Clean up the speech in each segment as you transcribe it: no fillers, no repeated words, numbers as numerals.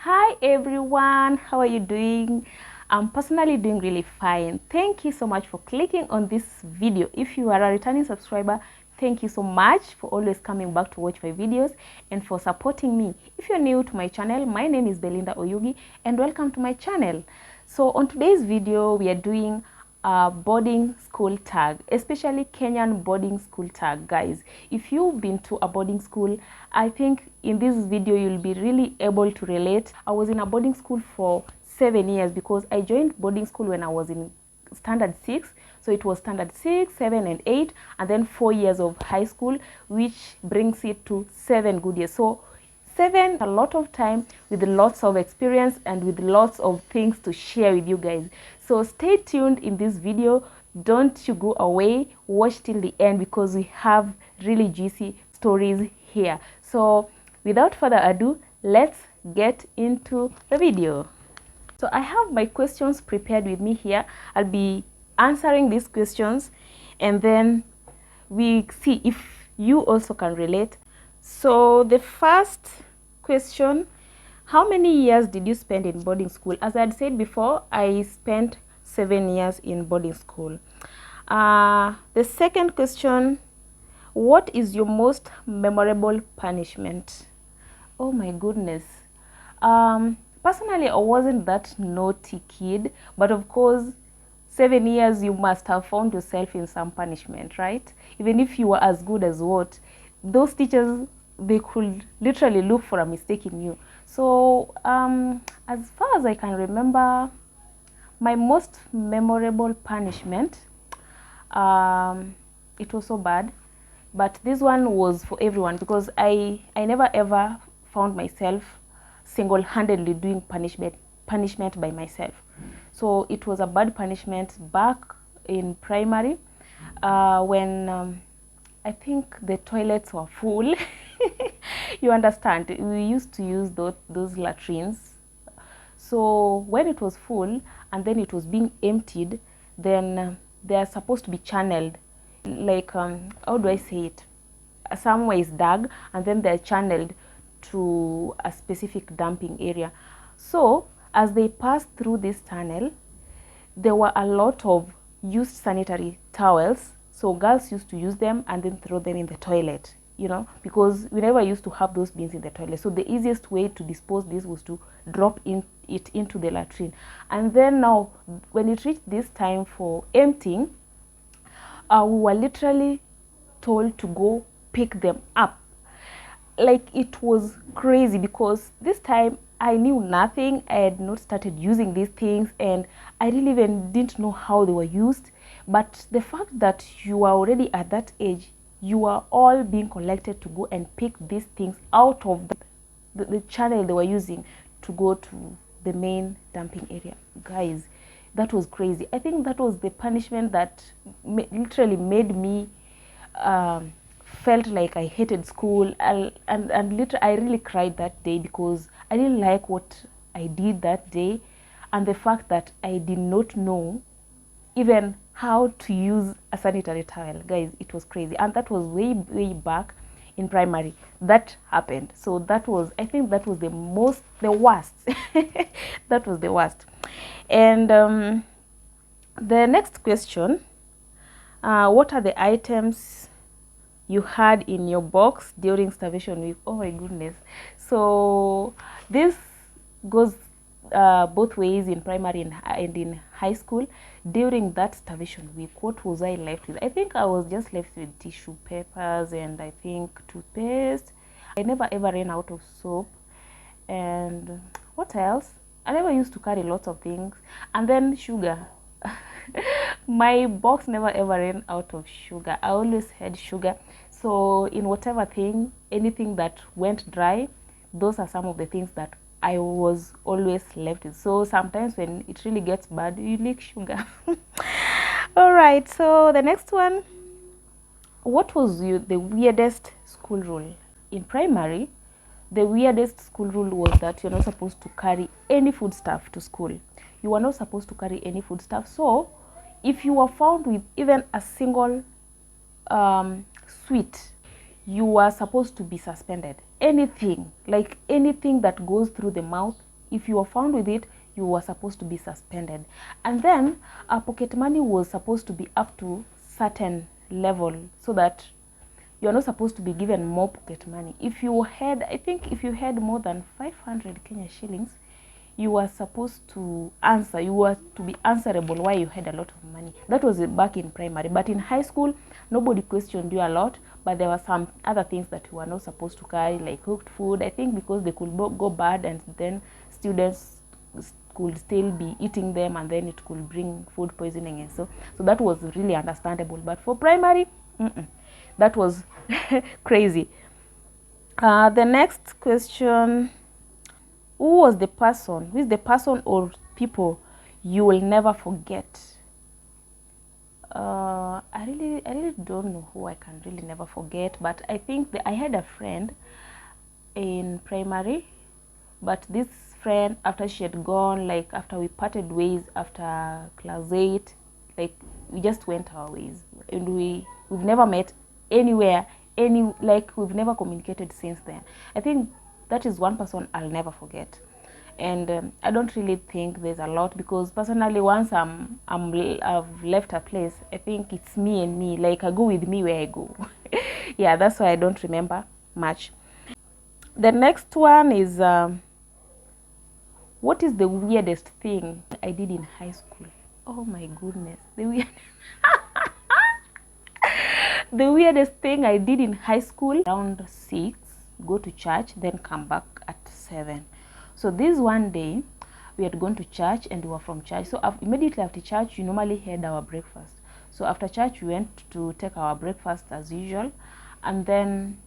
Hi everyone, how are you doing? I'm personally doing really fine. Thank you so much for clicking on this video. If you are a returning subscriber, thank you so much for always coming back to watch my videos and for supporting me. If you're new to my channel, my name is Belinda Oyugi and welcome to my channel. So on today's video, we are doing a boarding school tag, especially Kenyan boarding school tag. Guys, if you've been to a boarding school, I think in this video you'll be really able to relate. I was in a boarding school for 7 years because I joined boarding school when I was in standard 6, so it was standard 6, 7 and 8, and then 4 years of high school, which brings it to 7 good years. So 7, a lot of time with lots of experience and with lots of things to share with you guys. So stay tuned in this video. Don't you go away. Watch till the end because we have really juicy stories here. So without further ado, let's get into the video. So I have my questions prepared with me here. I'll be answering these questions and then we see if you also can relate. So the first question, how many years did you spend in boarding school? As I had said before, I spent 7 years in boarding school. The second question, what is your most memorable punishment? Oh my goodness. Personally, I wasn't that naughty kid, but of course 7 years you must have found yourself in some punishment, right? Even if you were as good as what, those teachers, they could literally look for a mistake in you. So as far as I can remember, my most memorable punishment, it was so bad, but this one was for everyone because I never ever found myself single-handedly doing punishment by myself. So it was a bad punishment back in primary when I think the toilets were full. You understand, we used to use those latrines. So when it was full and then it was being emptied, then they are supposed to be channeled, like how do I say it, somewhere is dug and then they're channeled to a specific dumping area. So as they passed through this tunnel, there were a lot of used sanitary towels. So girls used to use them and then throw them in the toilet, you know, because we never used to have those bins in the toilet. So the easiest way to dispose this was to drop it into the latrine. And then now when it reached this time for emptying, we were literally told to go pick them up. Like, it was crazy because this time I knew nothing. I had not started using these things and I really even didn't know how they were used. But the fact that you are already at that age, you are all being collected to go and pick these things out of the channel they were using to go to the main dumping area. Guys, that was crazy. I think that was the punishment that literally made me felt like I hated school, and literally I really cried that day because I didn't like what I did that day, and the fact that I did not know even how to use a sanitary towel. Guys, it was crazy, and that was way back in primary that happened. So that was, I think that was the worst. That was the worst. And the next question, what are the items you had in your box during starvation week? Oh my goodness. So this goes both ways in primary and in high school. During that starvation week, what was I left with? I think I was just left with tissue papers and I think toothpaste. I never ever ran out of soap. And what else? I never used to carry lots of things. And then sugar. My box never ever ran out of sugar. I always had sugar. So in whatever thing, anything that went dry, those are some of the things that I was always left with. So sometimes when it really gets bad, you need sugar. All right, so the next one, what was the weirdest school rule? In primary, the weirdest school rule was that you're not supposed to carry any food stuff to school. You were not supposed to carry any food stuff. So if you were found with even a single sweet, you are supposed to be suspended. Anything, like anything that goes through the mouth, if you were found with it, you were supposed to be suspended. And then pocket money was supposed to be up to certain level, so that you're not supposed to be given more pocket money. If you had, I think if you had more than 500 Kenya shillings, you were supposed to answer, you were to be answerable why you had a lot of money. That was back in primary. But in high school, nobody questioned you a lot, but there were some other things that you were not supposed to carry, like cooked food, I think, because they could go bad, and then students could still be eating them, and then it could bring food poisoning. And so that was really understandable. But for primary, that was crazy. The next question: who is the person or people you will never forget? I really don't know who I can really never forget, but I think I had a friend in primary, but this friend, after she had gone, like after we parted ways after class 8, like we just went our ways, and we've never met anywhere, we've never communicated since then. I think that is one person I'll never forget. And I don't really think there's a lot, because personally, once I've left a place, I think it's me and me. Like, I go with me where I go. Yeah, that's why I don't remember much. The next one is, what is the weirdest thing I did in high school? Oh my goodness, the weirdest thing I did in high school: around 6, go to church, then come back at 7. So this one day, we had gone to church, and we were from church. So immediately after church, we normally had our breakfast. So after church, we went to take our breakfast as usual, and then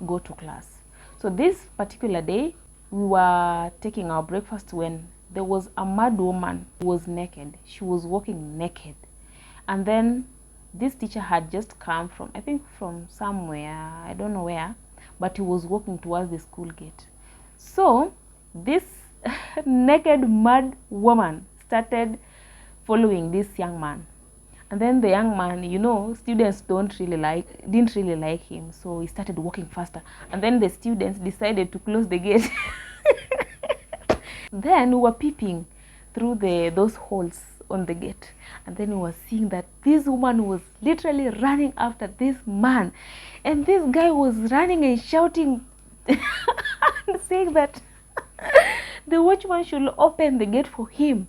go to class. So this particular day, we were taking our breakfast when there was a mad woman who was naked. She was walking naked. And then this teacher had just come from, I think from somewhere, I don't know where, but he was walking towards the school gate. So this naked mad woman started following this young man, and then the young man, students didn't really like him, so he started walking faster, and then the students decided to close the gate. Then we were peeping through those holes on the gate, and then we were seeing that this woman was literally running after this man, and this guy was running and shouting and saying that the watchman should open the gate for him.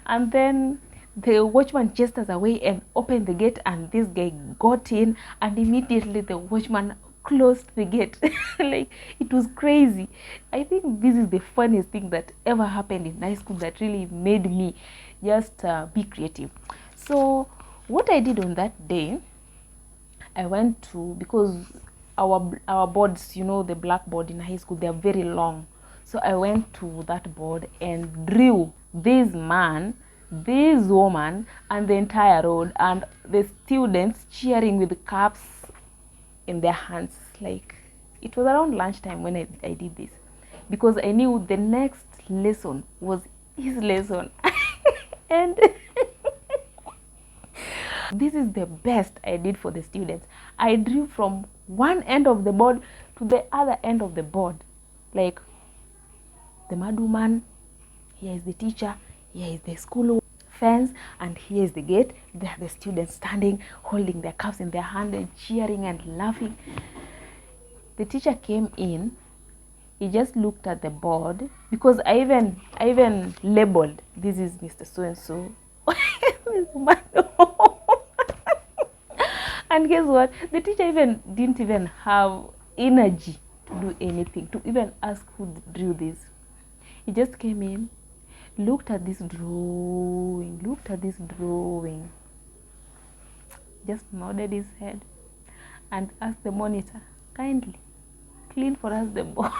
And then the watchman chased us away and opened the gate, and this guy got in, and immediately the watchman closed the gate. Like, it was crazy. I think this is the funniest thing that ever happened in high school, that really made me just be creative. So what I did on that day, I went to, because our boards, the blackboard in high school, they are very long. So I went to that board and drew this man, this woman, and the entire road, and the students cheering with caps in their hands. Like, it was around lunchtime when I did this, because I knew the next lesson was his lesson. And this is the best I did for the students. I drew from one end of the board to the other end of the board, like the mad woman, here is the teacher, here is the school fence, and here is the gate. There are the students standing, holding their cups in their hand and cheering and laughing. The teacher came in. He just looked at the board, because I even labeled, this is Mr. So-and-so. And guess what? The teacher didn't even have energy to do anything, to even ask who drew this. He just came in, looked at this drawing, just nodded his head, and asked the monitor, kindly clean for us the board.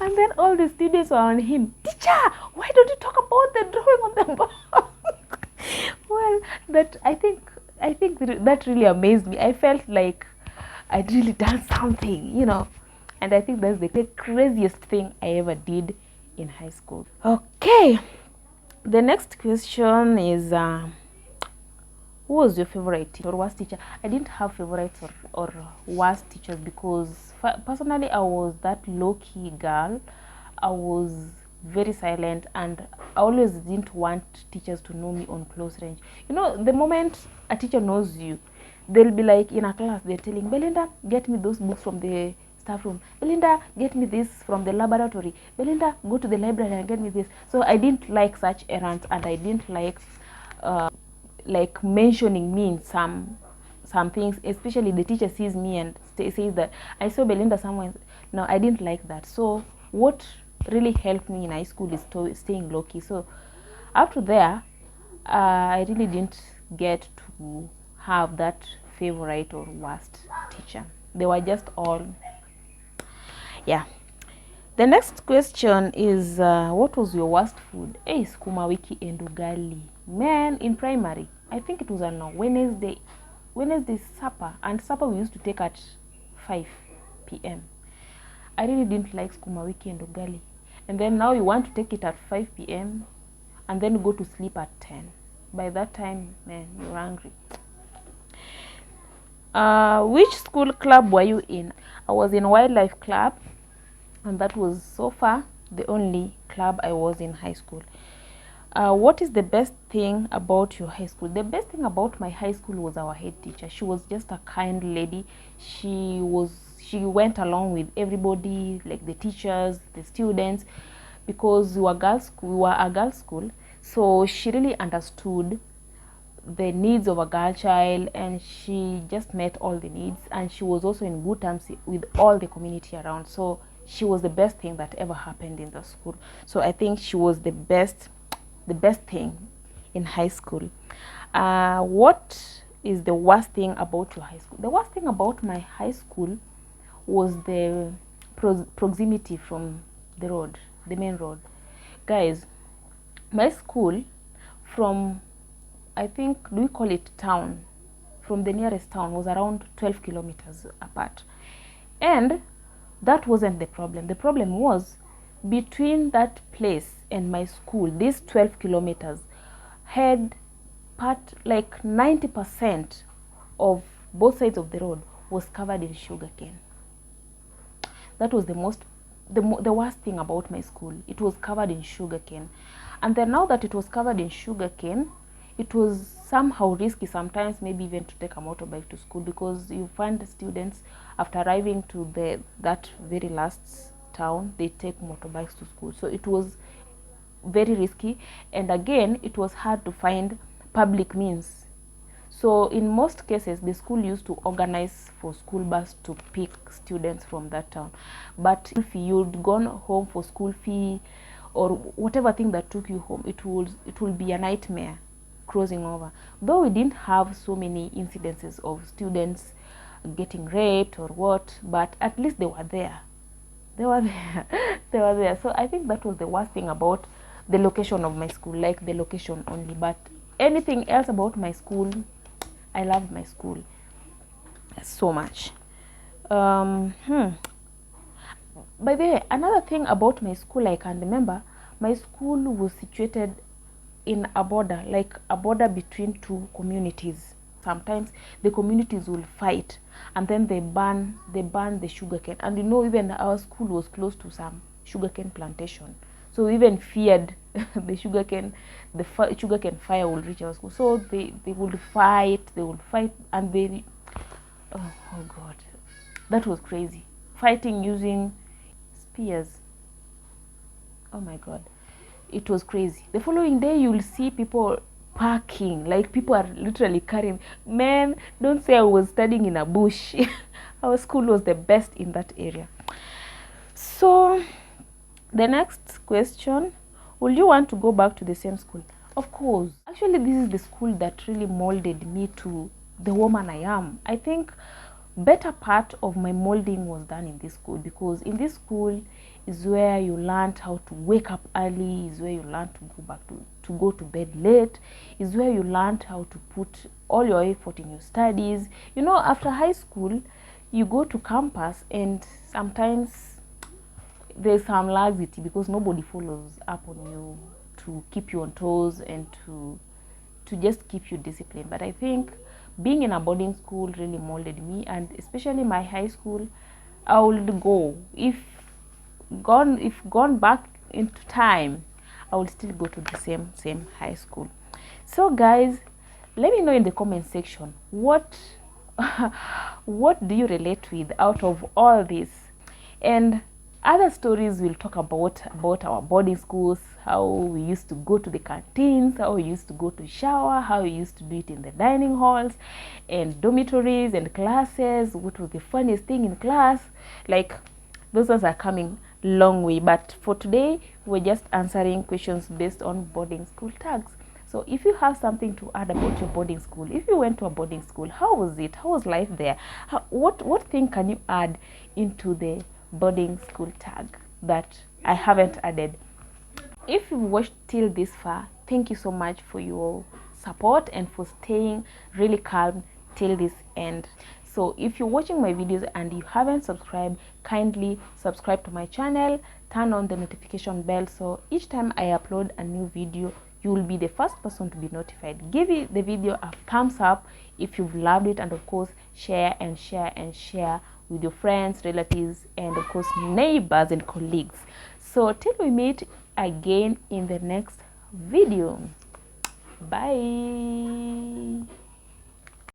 And then all the students were on him. Teacher, why don't you talk about the drawing on the board? Well, I think that really amazed me. I felt like I'd really done something, And I think that's the craziest thing I ever did in high school. Okay, the next question is, who was your favorite or worst teacher? I didn't have favorites or worst teachers, because personally I was that low-key girl. I was very silent, and I always didn't want teachers to know me on close range. You know, the moment a teacher knows you, they'll be like in a class, they're telling Belinda, get me those books from the staff room. Belinda, get me this from the laboratory. Belinda, go to the library and get me this. So I didn't like such errands, and I didn't like mentioning me in some things, especially the teacher sees me and says that I saw Belinda somewhere. No, I didn't like that. So what really helped me in high school is staying low key. So after there, I really didn't get to have that favorite or worst teacher. They were just all, yeah. The next question is, what was your worst food? Hey, sukuma wiki and ugali. Man, in primary, I think it was on a Wednesday supper, and supper we used to take at 5 p.m. I really didn't like sukuma wiki and ugali. And then now you want to take it at 5 p.m. and then go to sleep at 10. By that time, man, you're hungry. Which school club were you in? I was in wildlife club, and that was so far the only club I was in high school. What is the best thing about your high school? The best thing about my high school was our head teacher. She was just a kind lady. She went along with everybody, like the teachers, the students, because we were a girls' school. So she really understood the needs of a girl child, and she just met all the needs, and she was also in good terms with all the community around. So she was the best thing that ever happened in the school. So I think she was the best thing in high school. What is the worst thing about your high school? The worst thing about my high school was the proximity from the road, the main road. Guys, my school, from, I think, do we call it town, from the nearest town was around 12 kilometers apart. And that wasn't the problem. The problem was between that place and my school, these 12 kilometers had like 90% of both sides of the road was covered in sugarcane. That was the worst thing about my school. It was covered in sugarcane. And then now that it was covered in sugarcane, it was somehow risky sometimes, maybe even to take a motorbike to school, because you find the students, after arriving to that very last town, they take motorbikes to school. So it was very risky, and again, it was hard to find public means. So in most cases, the school used to organize for school bus to pick students from that town. But if you'd gone home for school fee or whatever thing that took you home, it will be a nightmare crossing over. Though we didn't have so many incidences of students getting raped or what, but at least they were there. They were there. They were there. So I think that was the worst thing about the location of my school, like the location only. But anything else about my school, I loved my school so much. By the way, another thing about my school I can remember, my school was situated in a border, like a border between two communities. Sometimes the communities will fight, and then they burn the sugarcane. And you know, even our school was close to some sugarcane plantation, so we even feared the sugarcane fire will reach our school. So they would fight, and they, oh God, that was crazy. Fighting using spears. Oh my God, it was crazy. The following day, you will see people packing, like people are literally carrying. Man, don't say I was studying in a bush. Our school was the best in that area. So the next question, will you want to go back to the same school? Of course. Actually, this is the school that really molded me to the woman I am. I think better part of my molding was done in this school, because in this school is where you learned how to wake up early, is where you learned to go to bed late, is where you learned how to put all your effort in your studies. You know, after high school, you go to campus, and sometimes there's some laxity because nobody follows up on you to keep you on toes and to just keep you disciplined. But I think being in a boarding school really molded me, and especially my high school, I would go if gone back into time, I will still go to the same high school. So guys, let me know in the comment section what what do you relate with out of all this. And other stories we'll talk about our boarding schools, how we used to go to the canteens, how we used to go to shower, how we used to do it in the dining halls and dormitories and classes, what was the funniest thing in class. Like, those ones are coming long way, but for today we're just answering questions based on boarding school tags. So if you have something to add about your boarding school, if you went to a boarding school, how was it? How was life there? What thing can you add into the boarding school tag that I haven't added? If you've watched till this far, thank you so much for your support and for staying really calm till this end. So if you're watching my videos and you haven't subscribed, kindly subscribe to my channel, turn on the notification bell, so each time I upload a new video, you will be the first person to be notified. Give the video a thumbs up if you've loved it, and of course share and share and share with your friends, relatives, and of course neighbors and colleagues. So till we meet again in the next video, bye.